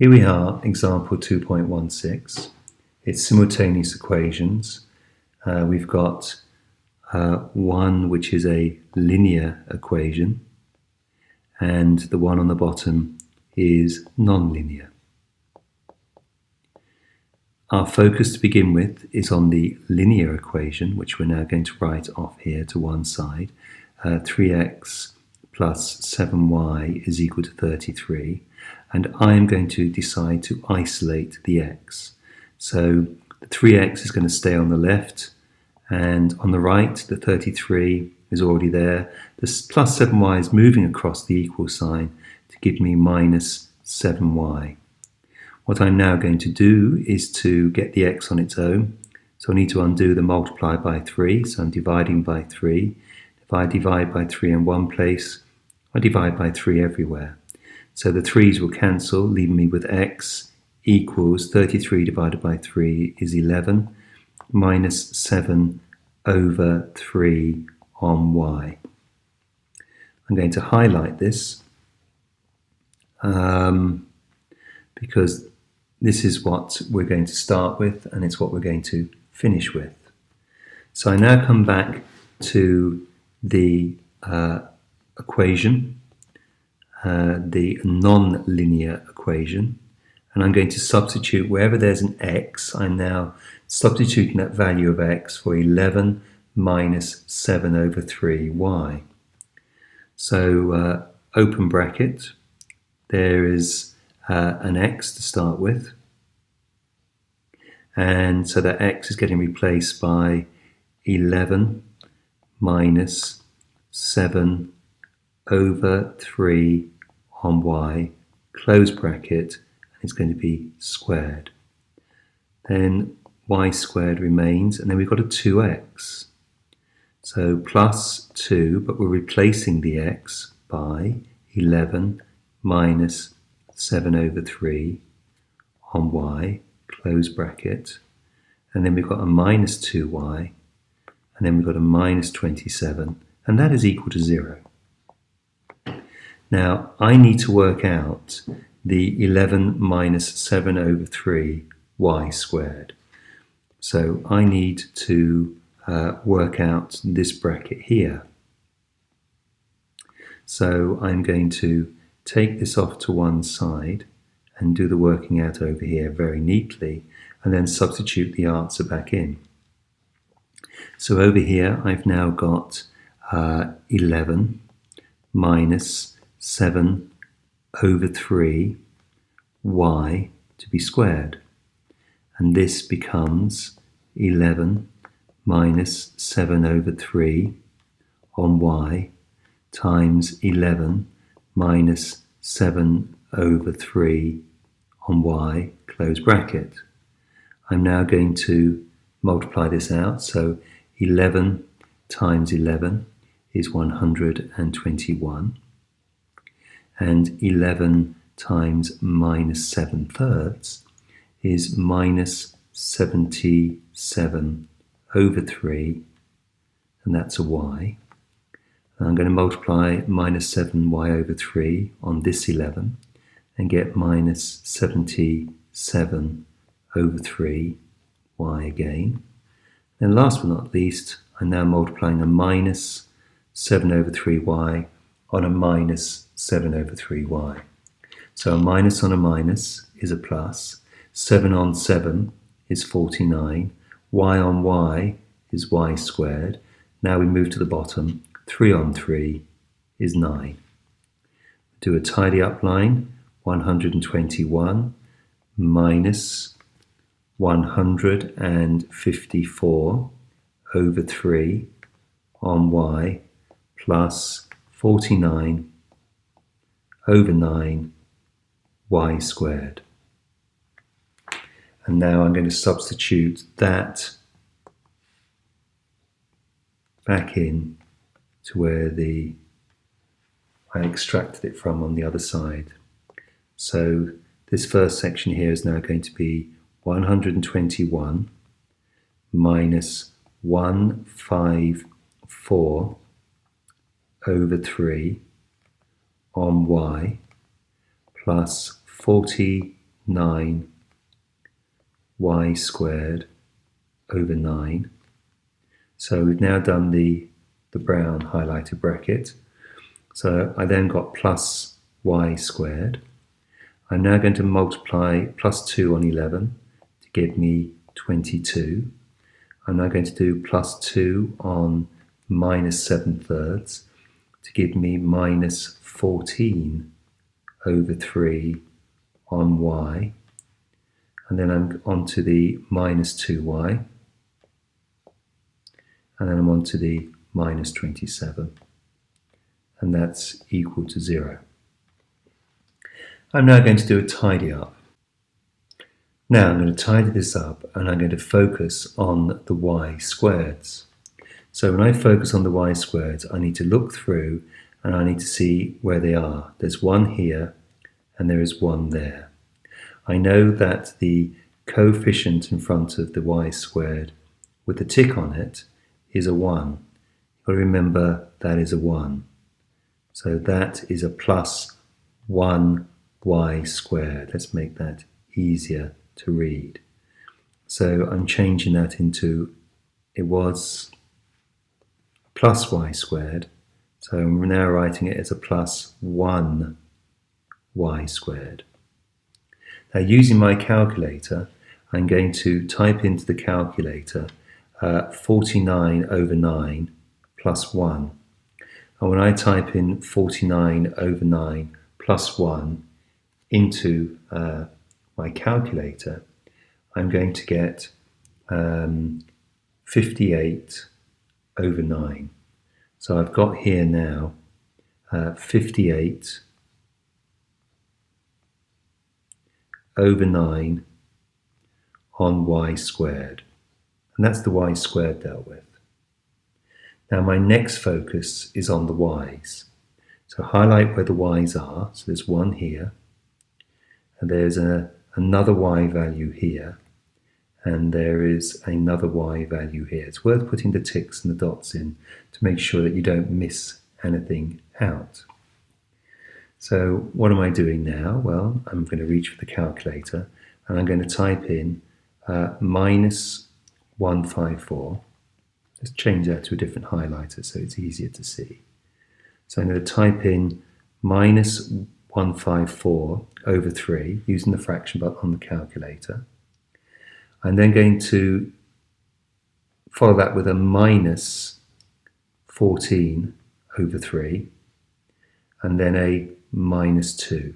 Here we are, example 2.16. It's simultaneous equations. We've got one which is a linear equation, and the one on the bottom is non-linear. Our focus to begin with is on the linear equation, which we're now going to write off here to one side. 3x plus 7y is equal to 33. And I am going to decide to isolate the x. So the 3x is going to stay on the left, and on the right the 33 is already there. The plus 7y is moving across the equal sign to give me minus 7y. What I'm now going to do is to get the x on its own. So I need to undo the multiply by 3, so I'm dividing by 3. If I divide by 3 in one place, I divide by 3 everywhere. So the 3's will cancel, leaving me with x equals 33 divided by 3 is 11, minus 7 over 3 on y. I'm going to highlight this because this is what we're going to start with, and it's what we're going to finish with. So I now come back to the equation, the non-linear equation, and I'm going to substitute wherever there's an x. I'm now substituting that value of x for 11 minus 7 over 3y. So open bracket, there is an x to start with, and so that x is getting replaced by 11 minus 7 over 3 on y, close bracket, and it's going to be squared. Then y squared remains, and then we've got a 2x. So plus 2, but we're replacing the x by 11 minus 7 over 3 on y, close bracket, and then we've got a minus 2y, and then we've got a minus 27, and that is equal to 0. Now I need to work out the 11 minus 7 over 3 y squared. So I need to work out this bracket here. So I'm going to take this off to one side and do the working out over here very neatly, and then substitute the answer back in. So over here I've now got 11 minus 7 over 3 y to be squared, and this becomes 11 minus 7 over 3 on y times 11 minus 7 over 3 on y, close bracket. I'm now going to multiply this out, so 11 times 11 is 121, and 11 times minus 7/3 is minus 77 over 3, and that's a y. And I'm going to multiply minus 7y over 3 on this 11 and get minus 77 over 3 y again. And last but not least, I'm now multiplying a minus 7 over 3y on a minus 7 over 3y. So a minus on a minus is a plus. 7 on 7 is 49. Y on y is y squared. Now we move to the bottom. 3 on 3 is 9. Do a tidy up line. 121 minus 154 over 3 on y plus 49 over 9 y squared. And now I'm going to substitute that back in to where I extracted it from on the other side. So this first section here is now going to be 121 minus 154 over 3 on y plus 49 y squared over 9. So we've now done the brown highlighted bracket. So I then got plus y squared. I'm now going to multiply plus 2 on 11 to give me 22. I'm now going to do plus 2 on minus 7/3 to give me minus 14 over 3 on y. And then I'm on to the minus 2y. And then I'm on to the minus 27. And that's equal to 0. I'm now going to do a tidy up. Now I'm going to tidy this up and I'm going to focus on the y squareds. So when I focus on the y squareds, I need to look through and I need to see where they are. There's one here and there is one there. I know that the coefficient in front of the y squared with the tick on it is a 1. You've got to remember that is a 1. So that is a plus 1y squared. Let's make that easier to read. So I'm changing that into, it was plus y squared. So I'm now writing it as a plus 1y squared. Now using my calculator, I'm going to type into the calculator 49 over 9 plus 1. And when I type in 49 over 9 plus 1 into my calculator, I'm going to get 58 over 9. So I've got here now 58 over 9 on y squared. And that's the y squared dealt with. Now my next focus is on the y's. So highlight where the y's are. So there's one here, and there's another y value here, and there is another y value here. It's worth putting the ticks and the dots in to make sure that you don't miss anything out. So what am I doing now? Well, I'm going to reach for the calculator and I'm going to type in minus 154. Let's change that to a different highlighter so it's easier to see. So I'm going to type in minus 154 over 3 using the fraction button on the calculator. I'm then going to follow that with a minus 14 over 3 and then a minus 2.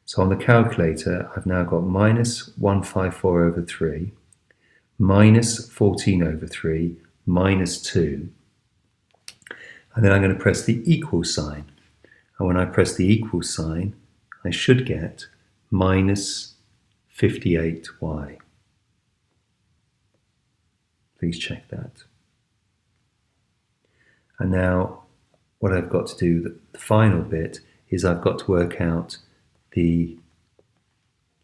So on the calculator, I've now got minus 154 over 3, minus 14 over 3, minus 2, and then I'm going to press the equal sign. And when I press the equal sign, I should get minus 58y. Please check that. And now what I've got to do, the final bit, is I've got to work out the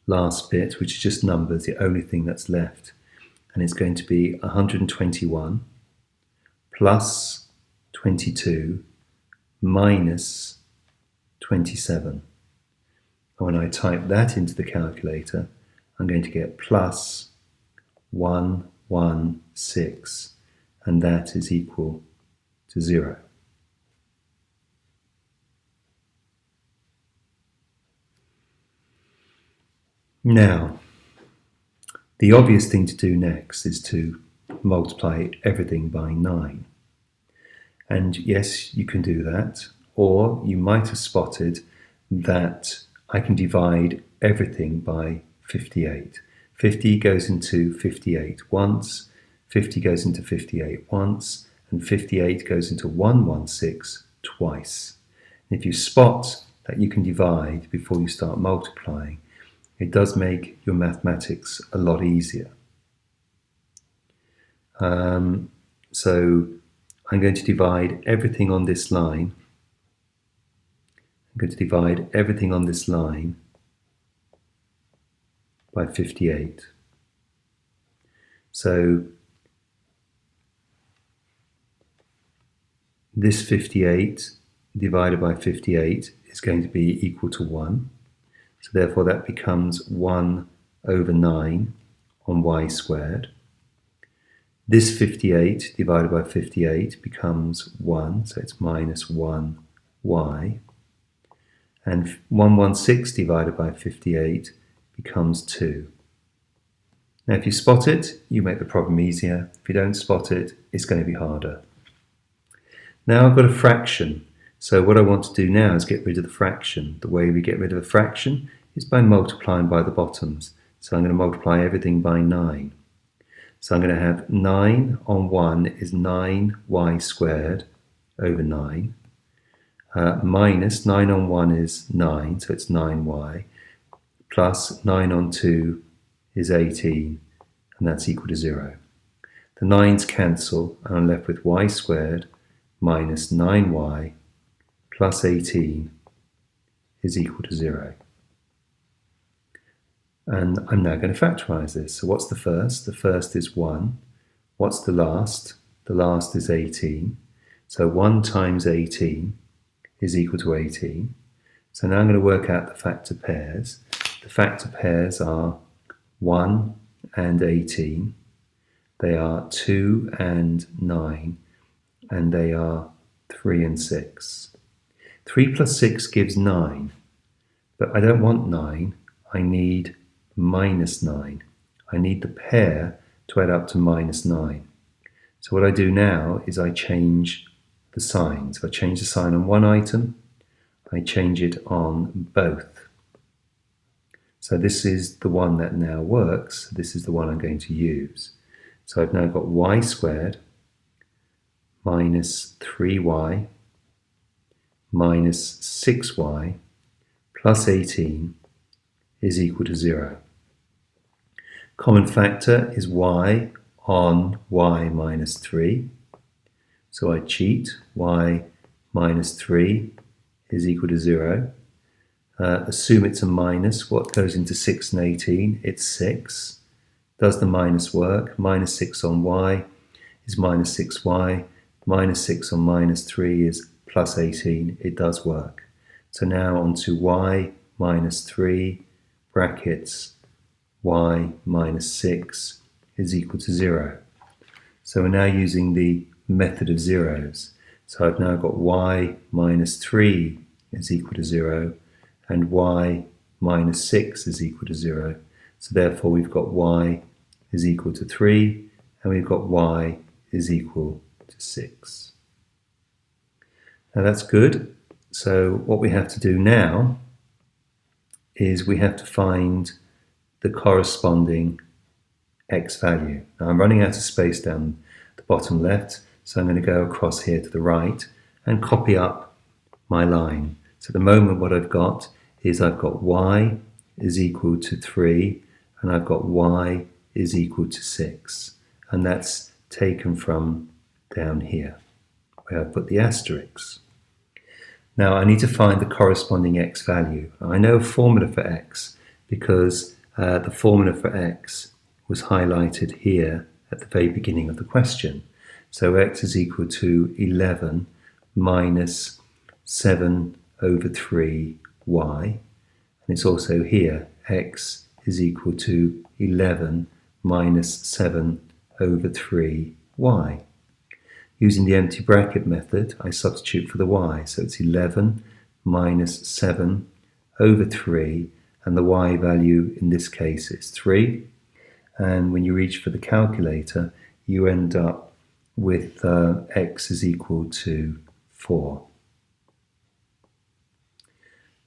last bit, which is just numbers, the only thing that's left. And it's going to be 121 plus 22 minus 27. And when I type that into the calculator, I'm going to get plus 116, and that is equal to 0. Now, the obvious thing to do next is to multiply everything by 9. And yes, you can do that, or you might have spotted that I can divide everything by 58. 50 goes into 58 once, 50 goes into 58 once, and 58 goes into 116 twice. And if you spot that you can divide before you start multiplying, it does make your mathematics a lot easier. So I'm going to divide everything on this line. I'm going to divide everything on this line by 58. So this 58 divided by 58 is going to be equal to 1. So therefore that becomes 1 over 9 on y squared. This 58 divided by 58 becomes 1, so it's minus 1y. And 116 divided by 58 becomes 2. Now if you spot it, you make the problem easier. If you don't spot it, it's going to be harder. Now I've got a fraction. So what I want to do now is get rid of the fraction. The way we get rid of a fraction is by multiplying by the bottoms. So I'm going to multiply everything by 9. So I'm going to have 9 on 1 is 9y squared over 9. Minus 9 on 1 is 9, so it's 9y. Plus 9 on 2 is 18, and that's equal to 0. The 9's cancel, and I'm left with y squared minus 9y plus 18 is equal to 0. And I'm now going to factorize this. So what's the first? The first is 1. What's the last? The last is 18. So 1 times 18 is equal to 18. So now I'm going to work out the factor pairs. The factor pairs are 1 and 18. They are 2 and 9. And they are 3 and 6. 3 plus 6 gives 9. But I don't want 9. I need minus 9. I need the pair to add up to minus 9. So what I do now is I change the signs. If I change the sign on one item, I change it on both. So this is the one that now works. This is the one I'm going to use. So I've now got y squared minus 3y minus 6y plus 18 is equal to 0. Common factor is y on y minus 3. So I cheat. Y minus 3 is equal to 0. Assume it's a minus. What goes into 6 and 18? It's 6. Does the minus work? Minus 6 on y is minus 6y. Minus 6 on minus 3 is plus 18. It does work. So now on to y minus 3 brackets y minus 6 is equal to 0. So we're now using the method of zeros. So I've now got y minus 3 is equal to 0 and y minus 6 is equal to 0. So therefore we've got y is equal to 3 and we've got y is equal to 6. Now that's good. So what we have to do now is we have to find the corresponding x value. Now I'm running out of space down the bottom left, so I'm going to go across here to the right and copy up my line. So at the moment what I've got is I've got y is equal to 3 and I've got y is equal to 6. And that's taken from down here where I've put the asterisks. Now I need to find the corresponding x value. I know a formula for x because the formula for x was highlighted here at the very beginning of the question. So x is equal to 11 minus 7 over 3y. And it's also here, x is equal to 11 minus 7 over 3y. Using the empty bracket method, I substitute for the y. So it's 11 minus 7 over 3, and the y value in this case is 3. And when you reach for the calculator, you end up with x is equal to 4.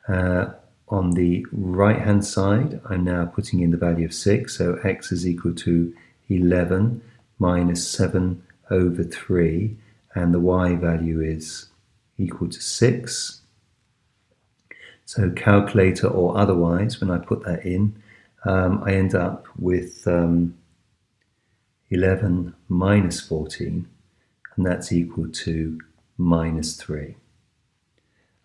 On the right hand side, I'm now putting in the value of 6, so x is equal to 11 minus 7 over 3, and the y value is equal to 6. So calculator or otherwise, when I put that in, I end up with 11 minus 14, and that's equal to minus 3.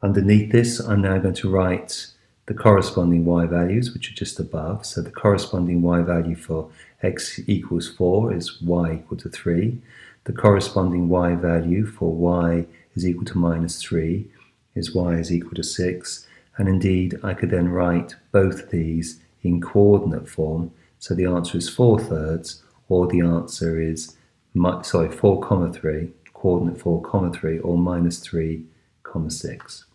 Underneath this, I'm now going to write the corresponding y values, which are just above. So the corresponding y value for x equals 4 is y equal to 3. The corresponding y value for y is equal to minus 3 is y is equal to 6. And indeed, I could then write both of these in coordinate form. So the answer is 4/3, or the answer is 4, 3, coordinate 4, 3, or -3, 6.